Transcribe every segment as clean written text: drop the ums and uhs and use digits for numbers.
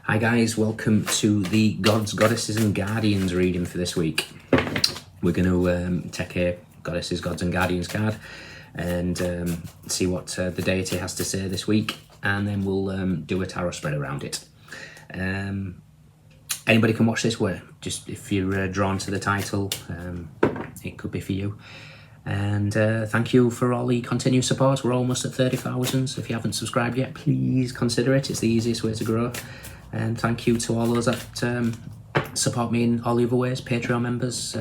Hi guys, welcome to the Gods, Goddesses and Guardians reading for this week. We're going to take a Goddesses, Gods and Guardians card and see what the deity has to say this week, and then we'll do a tarot spread around it. Anybody can watch this, where just if you're drawn to the title, it could be for you. And thank you for all the continued support. We're almost at 30,000, so if you haven't subscribed yet, please consider it. It's the easiest way to grow. And thank you to all those that support me in all the other ways: Patreon members,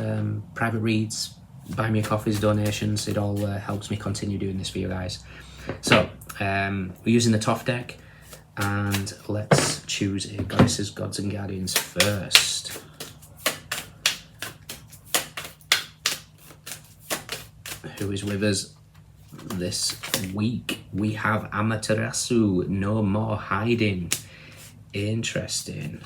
private reads, buy me coffees, donations. It all helps me continue doing this for you guys. So we're using the Toff deck, and let's choose a Goddesses, Gods and Guardians first. Who is with us this week? We have Amaterasu, No More Hiding. Interesting.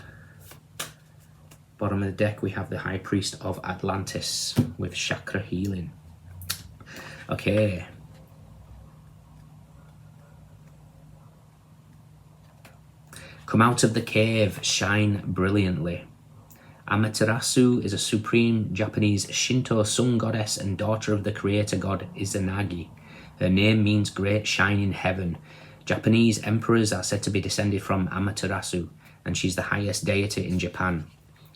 Bottom of the deck we have the High Priest of Atlantis with chakra healing. Okay. Come out of the cave, shine brilliantly. Amaterasu is a supreme Japanese Shinto sun goddess and daughter of the creator god Izanagi. Her name means great shining heaven. Japanese emperors are said to be descended from Amaterasu, and she's the highest deity in Japan.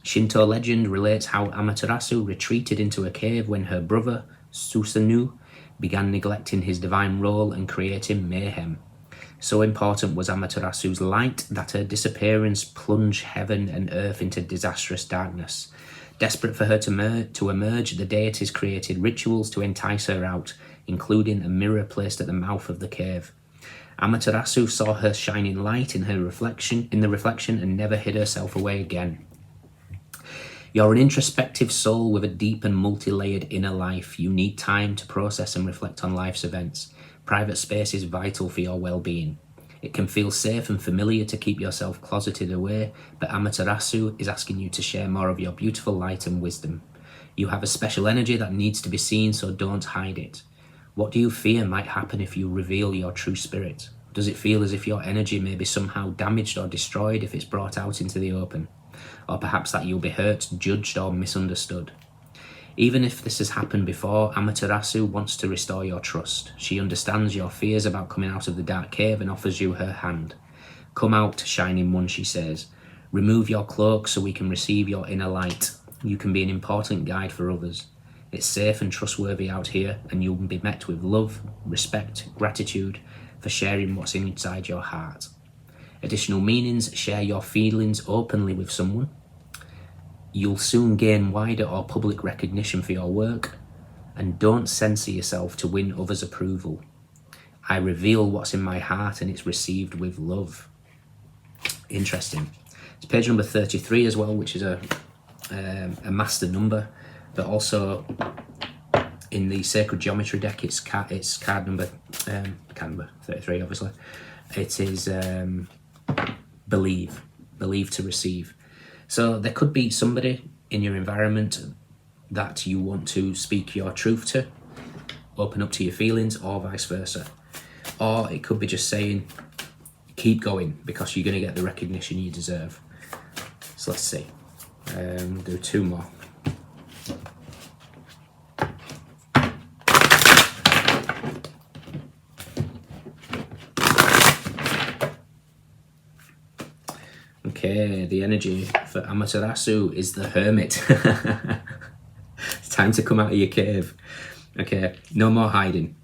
Shinto legend relates how Amaterasu retreated into a cave when her brother, Susanoo, began neglecting his divine role and creating mayhem. So important was Amaterasu's light that her disappearance plunged heaven and earth into disastrous darkness. Desperate for her to emerge, the deities created rituals to entice her out, including a mirror placed at the mouth of the cave. Amaterasu saw her shining light in the reflection and never hid herself away again. You're an introspective soul with a deep and multi-layered inner life. You need time to process and reflect on life's events. Private space is vital for your well-being. It can feel safe and familiar to keep yourself closeted away, but Amaterasu is asking you to share more of your beautiful light and wisdom. You have a special energy that needs to be seen, so don't hide it. What do you fear might happen if you reveal your true spirit? Does it feel as if your energy may be somehow damaged or destroyed if it's brought out into the open? Or perhaps that you'll be hurt, judged or misunderstood? Even if this has happened before, Amaterasu wants to restore your trust. She understands your fears about coming out of the dark cave and offers you her hand. Come out, shining one, she says. Remove your cloak so we can receive your inner light. You can be an important guide for others. It's safe and trustworthy out here, and you'll be met with love, respect, gratitude for sharing what's inside your heart. Additional meanings: share your feelings openly with someone. You'll soon gain wider or public recognition for your work, and don't censor yourself to win others' approval. I reveal what's in my heart and it's received with love. Interesting. It's page number 33 as well, which is a master number, but also in the Sacred Geometry deck it's card number 33 obviously. It is believe to receive. So there could be somebody in your environment that you want to speak your truth to, open up to your feelings, or vice versa. Or it could be just saying, keep going, because you're going to get the recognition you deserve. So let's see. We'll do two more. Okay, the energy for Amaterasu is the Hermit. It's time to come out of your cave. Okay, no more hiding.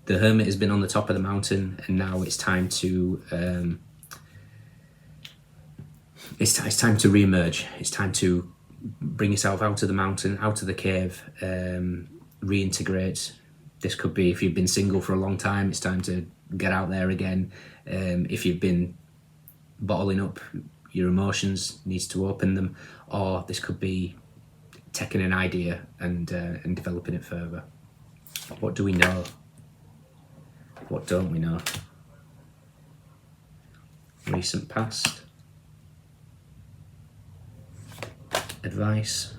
The Hermit has been on the top of the mountain, and now it's time to it's time to re-emerge. It's time to bring yourself out of the mountain, out of the cave, reintegrate. This could be if you've been single for a long time, it's time to get out there again. If you've been bottling up your emotions, needs to open them, or this could be taking an idea and developing it further. What do we know? What don't we know? Recent past. Advice.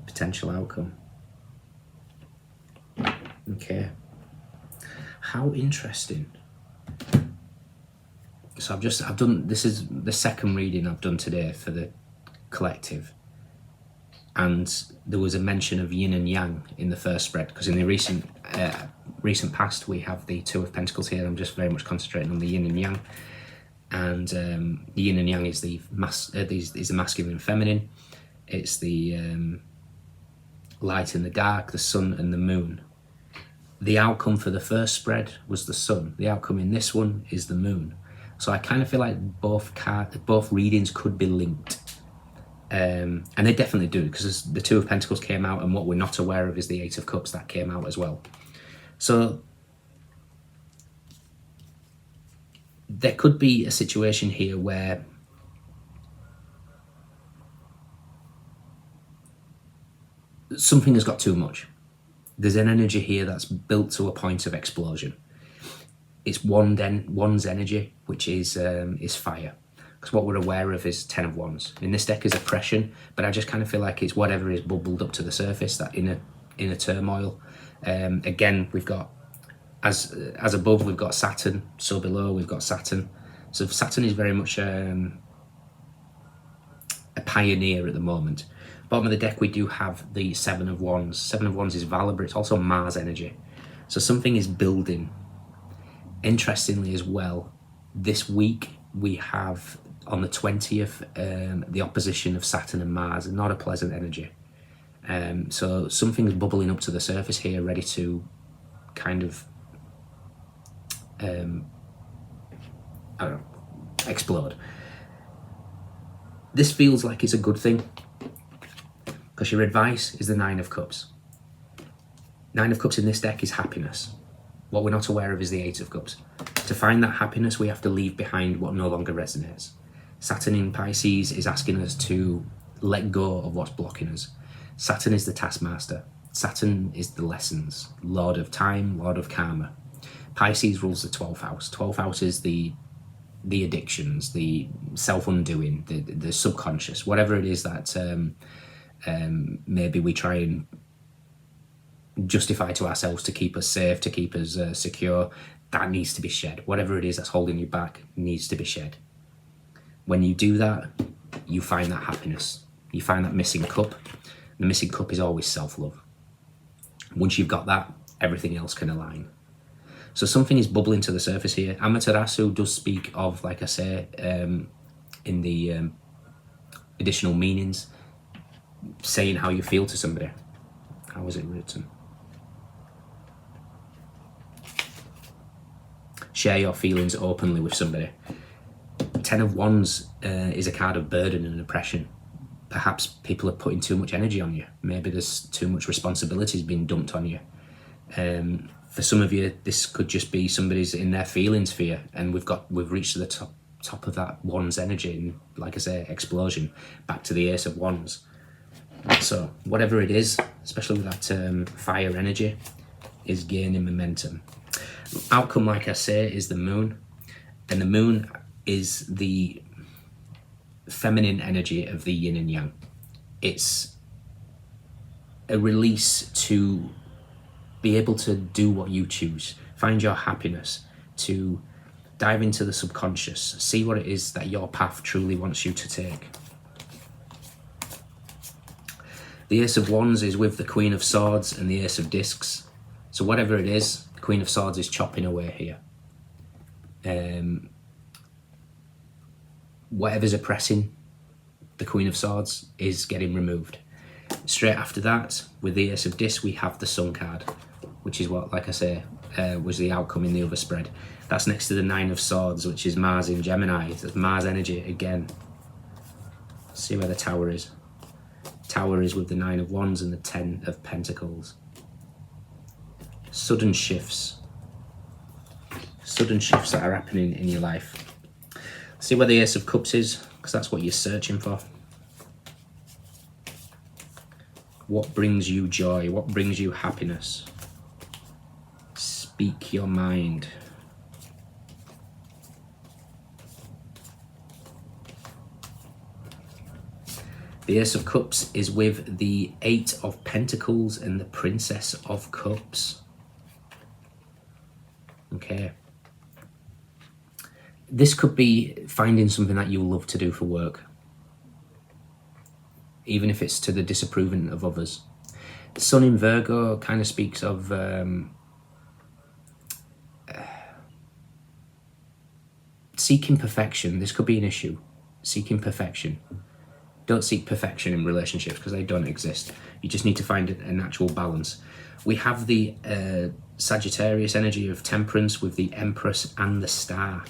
Potential outcome. Okay. How interesting. So I've done, this is the second reading I've done today for the collective, and there was a mention of yin and yang in the first spread, because in the recent past we have the Two of Pentacles here. I'm just very much concentrating on the yin and yang, and the yin and yang is the masculine and feminine. It's the light and the dark, the sun and the moon. The outcome for the first spread was the sun. The outcome in this one is the moon. So I kind of feel like both readings could be linked. And they definitely do, because the Two of Pentacles came out, and what we're not aware of is the Eight of Cups that came out as well. So there could be a situation here where something has got too much. There's an energy here that's built to a point of explosion. It's one's energy, which is fire. Because what we're aware of is Ten of Wands. In this deck is oppression, but I just kind of feel like it's whatever is bubbled up to the surface, that inner turmoil. Again, we've got, as above, we've got Saturn. So below, we've got Saturn. So Saturn is very much a pioneer at the moment. Bottom of the deck, we do have the Seven of Wands. Seven of Wands is valor, but it's also Mars energy. So something is building. Interestingly as well, this week we have on the 20th the opposition of Saturn and Mars, not a pleasant energy. So something's bubbling up to the surface here, ready to kind of I don't know, explode. This feels like it's a good thing, because your advice is the Nine of Cups. Nine of Cups in this deck is happiness. What we're not aware of is the Eight of Cups. To find that happiness, we have to leave behind what no longer resonates. Saturn in Pisces is asking us to let go of what's blocking us. Saturn is the taskmaster. Saturn is the lessons, Lord of time, Lord of karma. Pisces rules the 12th house. 12th house is the addictions, the self-undoing, the subconscious, whatever it is that maybe we try and justify to ourselves to keep us safe, to keep us secure. That needs to be shed. Whatever it is that's holding you back needs to be shed. When you do that, you find that happiness. You find that missing cup. The missing cup is always self-love. Once you've got that, everything else can align. So something is bubbling to the surface here. Amaterasu does speak of, like I say, in the additional meanings, saying how you feel to somebody. How is it written? Share your feelings openly with somebody. Ten of Wands is a card of burden and oppression. Perhaps people are putting too much energy on you. Maybe there's too much responsibilities being dumped on you. For some of you, this could just be somebody's in their feelings for you, and we've reached to the top of that Wands energy, and like I say, explosion, back to the Ace of Wands. So whatever it is, especially with that fire energy, is gaining momentum. Outcome, like I say, is the moon, and the moon is the feminine energy of the yin and yang. It's a release to be able to do what you choose, find your happiness, to dive into the subconscious, see what it is that your path truly wants you to take. The Ace of Wands is with the Queen of Swords and the Ace of Discs. So whatever it is, the Queen of Swords is chopping away here. Whatever's oppressing the Queen of Swords is getting removed. Straight after that, with the Ace of Discs, we have the Sun card, which is what, like I say, was the outcome in the other spread. That's next to the Nine of Swords, which is Mars in Gemini. That's Mars energy again. Let's see where the Tower is. Tower is with the Nine of Wands and the Ten of Pentacles. Sudden shifts that are happening in your life. See where the Ace of Cups is, because that's what you're searching for. What brings you joy? What brings you happiness? Speak your mind. The Ace of Cups is with the Eight of Pentacles and the Princess of Cups. Okay. This could be finding something that you love to do for work, even if it's to the disapproving of others. The Sun in Virgo kind of speaks of seeking perfection. This could be an issue. Seeking perfection. Don't seek perfection in relationships because they don't exist. You just need to find an actual balance. We have the Sagittarius energy of temperance with the Empress and the Star.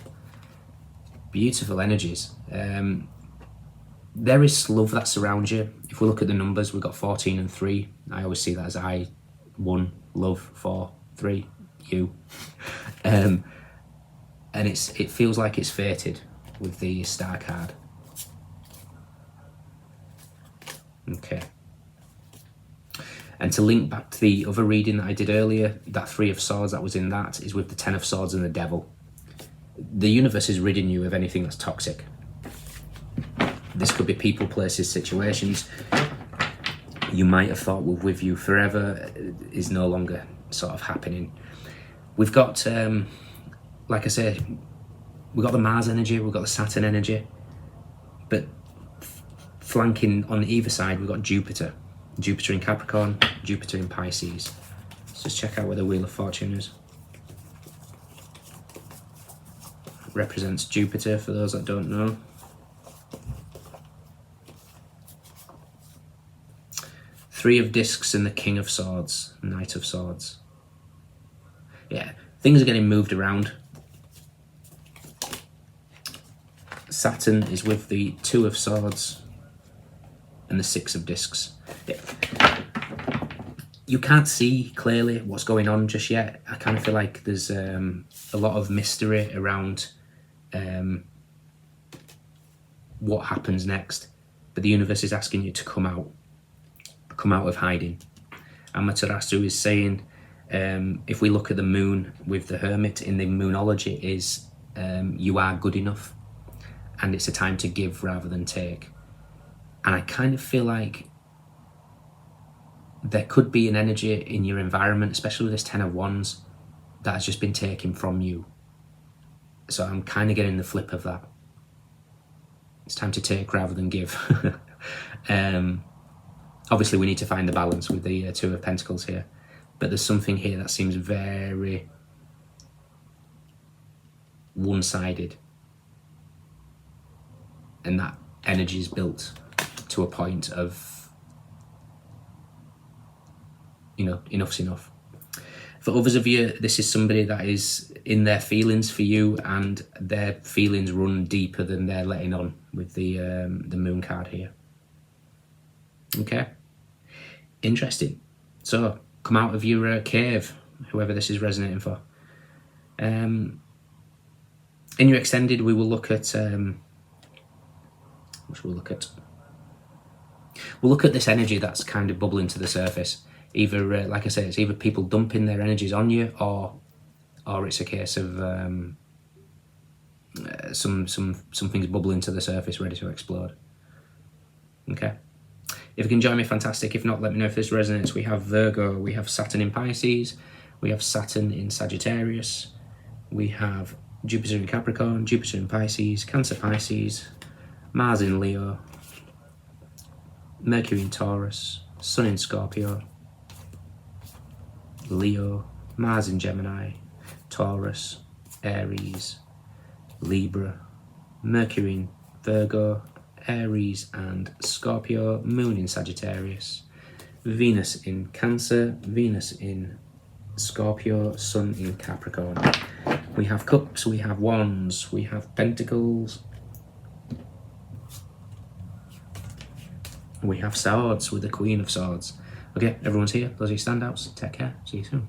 Beautiful energies. There is love that surrounds you. If we look at the numbers, we've got 14 and 3. I always see that as I, 1, love, 4, 3, you. And it feels like it's fated with the Star card. Okay. And to link back to the other reading that I did earlier, that 3 of Swords that was in that is with the 10 of Swords and the Devil. The universe is ridding you of anything that's toxic. This could be people, places, situations you might have thought were with you forever is no longer sort of happening. We've got, like I say, we've got the Mars energy, we've got the Saturn energy, but flanking on either side, we've got Jupiter. Jupiter in Capricorn, Jupiter in Pisces. Let's just check out where the Wheel of Fortune is. Represents Jupiter, for those that don't know. Three of Discs and the King of Swords, Knight of Swords. Yeah, things are getting moved around. Saturn is with the 2 of Swords and the 6 of Discs. Yeah. You can't see clearly what's going on just yet. I kind of feel like there's a lot of mystery around what happens next. But the universe is asking you to come out of hiding. Amaterasu is saying, if we look at the moon with the Hermit in the moonology, is you are good enough and it's a time to give rather than take. And I kind of feel like there could be an energy in your environment, especially with this 10 of Wands, that has just been taken from you. So I'm kind of getting the flip of that. It's time to take rather than give. Obviously we need to find the balance with the 2 of Pentacles here, but there's something here that seems very one-sided, and that energy is built to a point of, you know, enough's enough. For others of you, this is somebody that is in their feelings for you, and their feelings run deeper than they're letting on with the Moon card here. Okay, interesting. So come out of your cave, whoever this is resonating for. In your extended, we will look at which we'll look at. We'll look at this energy that's kind of bubbling to the surface. Either, like I say, it's either people dumping their energies on you, or it's a case of something's bubbling to the surface, ready to explode. Okay. If you can join me, fantastic. If not, let me know if this resonates. We have Virgo, we have Saturn in Pisces, we have Saturn in Sagittarius, we have Jupiter in Capricorn, Jupiter in Pisces, Cancer Pisces, Mars in Leo, Mercury in Taurus, Sun in Scorpio, Leo, Mars in Gemini, Taurus, Aries, Libra, Mercury in Virgo, Aries and Scorpio, Moon in Sagittarius, Venus in Cancer, Venus in Scorpio, Sun in Capricorn. We have Cups, we have Wands, we have Pentacles, we have Swords with the Queen of Swords. Okay, everyone's here. Those are your standouts. Take care. See you soon.